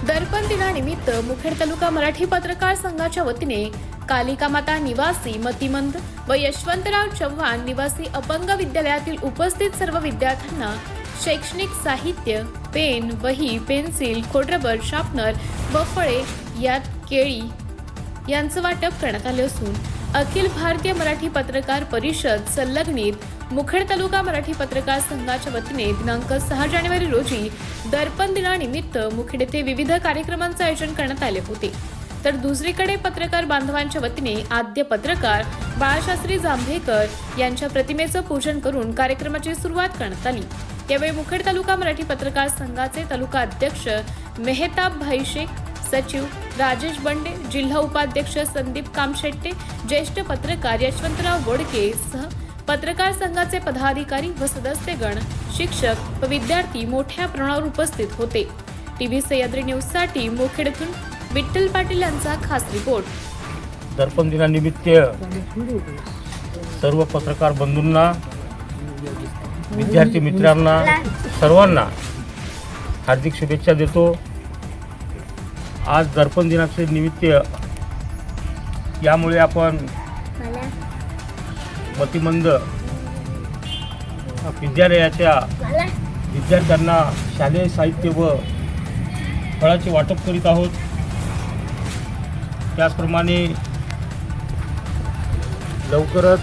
दर्पण दिनानिमित्त मुखेड तालुका मराठी पत्रकार संघाच्या वतीने कालिका माता निवासी मतिमंद व यशवंतराव चव्हाण निवासी अपंग विद्यालयातील उपस्थित सर्व विद्यार्थ्यांना शैक्षणिक साहित्य, पेन, वही, पेन्सिल, खोडरबर, शार्पनर व फळे यात केळी यांचं वाटप करण्यात आले असून अखिल भारतीय मराठी पत्रकार परिषद संलग्नित मुखेड तालुका मराठी पत्रकार संघाच्या वतीने दिनांक 6 जानेवारी रोजी दर्पण दिनानिमित्त मुखेड येथे विविध कार्यक्रमांचे आयोजन करण्यात आले होते. तर दुसरीकडे पत्रकार बांधवांच्या वतीने आद्य पत्रकार बाळशास्त्री जांभेकर यांच्या प्रतिमेचं पूजन करून कार्यक्रमाची सुरुवात करण्यात आली. यावेळी मुखेड तालुका मराठी पत्रकार संघाचे तालुका अध्यक्ष मेहताब भाई शेख, सचिव राजेश बंडे, जिल्हा उपाध्यक्ष संदीप कामशेट्टे, ज्येष्ठ पत्रकार यशवंतराव बोडके सह पत्रकार संघाचे पदाधिकारी व सदस्यगण, शिक्षक व विद्यार्थी मोठ्या प्रमाणावर उपस्थित होते. टीव्ही सह्याद्री न्यूजसाठी मुखेडतून विठ्ठल पाटील यांचा खास रिपोर्ट. दर्पण दिनानिमित्त सर्व पत्रकार बंधूंना, विद्यार्थी मित्रांना, सर्वांना हार्दिक शुभेच्छा देतो. आज दर्पण दिनाचे निमित्त यामुळे आपण मतिमंद विद्यालयाच्या विद्यार्थ्यांना शालेय साहित्य व फळाचे वाटप करीत आहोत. त्याचप्रमाणे लवकरच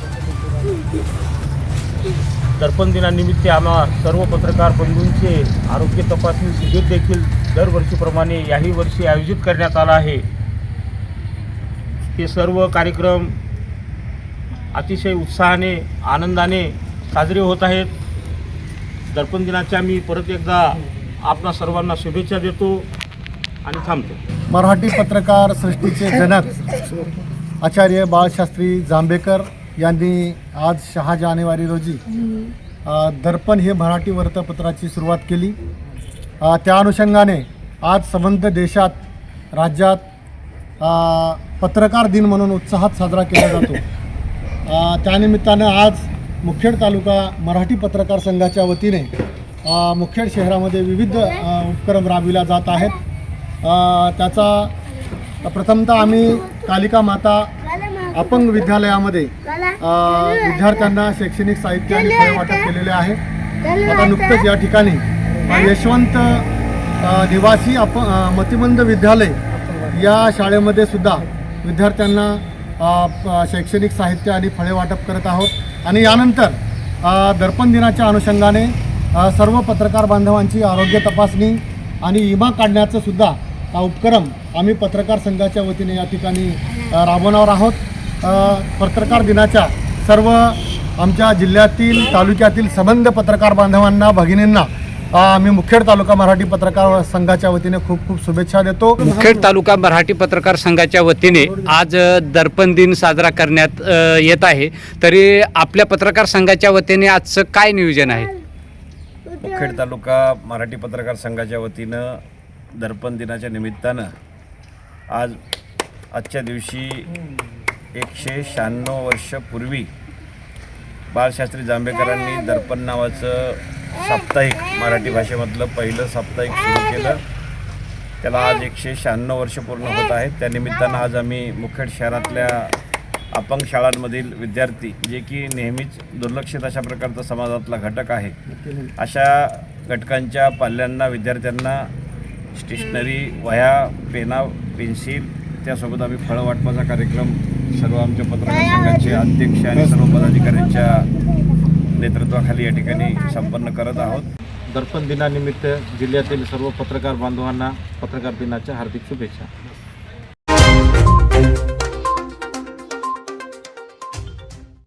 दर्पण दिनानिमित्त आम्हा सर्व पत्रकार बंधूंचे आरोग्य तपासणी शिबिर देखील दरवर्षीप्रमाणे याही वर्षी आयोजित करण्यात आला आहे. हे सर्व कार्यक्रम अतिशय उत्साहाने, आनंदाने साजरे होत आहेत. दर्पण दिनाच्या मी परत एकदा आपणा सर्वांना शुभेच्छा देतो आणि थांबतो. मराठी पत्रकार सृष्टीचे जनक आचार्य बाळशास्त्री जांभेकर यांनी आज 6 जानेवारी रोजी दर्पण हे मराठी वृत्तपत्राची सुरुवात केली. त्या अनुषंगाने आज संबंध देशात, राज्यात पत्रकार दिन म्हणून उत्साहात साजरा केला जातो. त्यानिमित्तानं आज मुखेड तालुका मराठी पत्रकार संघाच्या वतीने मुखेड शहरामध्ये विविध उपक्रम राबविला जात आहेत. त्याचा प्रथमतः आम्ही कालिका माता अपंग विद्यालयामध्ये विद्यार्थ्यांना शैक्षणिक साहित्य आणि फळे वाटप केलेले आहे. आता नुकतंच या ठिकाणी यशवंत निवासी मतिमंद विद्यालय या शाळेमध्ये सुद्धा विद्यार्थ्यांना शैक्षणिक साहित्य आणि फळे वाटप करत आहोत. आणि यानंतर दर्पण दिनाच्या अनुषंगाने सर्व पत्रकार बांधवांची आरोग्य तपासणी आणि विमा काढण्याचा सुद्धा उपक्रम आम्ही पत्रकार संघाच्या वतीने या ठिकाणी राबवणार आहोत. पत्रकार दिनाच्या सर्व आमच्या जिल्ह्यातील, तालुक्यातील संबंध पत्रकार बांधवांना, भगिनींना आम्ही मुखेड तालुका मराठी पत्रकार संघाच्या वतीने खूप खूप शुभेच्छा देतो. मुखेड तालुका मराठी पत्रकार संघाच्या वतीने आज दर्पण दिन साजरा करण्यात येत आहे. तरी आपल्या पत्रकार संघाच्या वतीने आजचं काय नियोजन आहे? मुखेड तालुका मराठी पत्रकार संघाच्या वतीनं दर्पण दिनाच्या निमित्तानं आजच्या दिवशी 196 वर्षपूर्वी बाळशास्त्री जांभेकरांनी दर्पण नावाचं साप्ताहिक, मराठी भाषेमधलं पहिलं साप्ताहिक सुरू केलं. त्याला आज 196 वर्ष पूर्ण होत आहेत. त्यानिमित्तानं आज आम्ही मुखेड शहरातल्या अपंग शाळांमधील विद्यार्थी, जे की नेहमीच दुर्लक्षित अशा प्रकारचा समाजातला घटक आहे, अशा घटकांच्या पाल्यांना, विद्यार्थ्यांना स्टेशनरी, वह्या, पेना, पेन्सिल, त्यासोबत आम्ही फळं वाटपाचा कार्यक्रम सर्व आमच्या पत्रकार संघाचे अध्यक्ष आणि सर्व पदाधिकाऱ्यांच्या नेतृत्वाखाली या ठिकाणी संपन्न करत आहोत. दर्पण दिनानिमित्त जिल्ह्यातील सर्व पत्रकार बांधवांना पत्रकार दिनाच्या हार्दिक शुभेच्छा.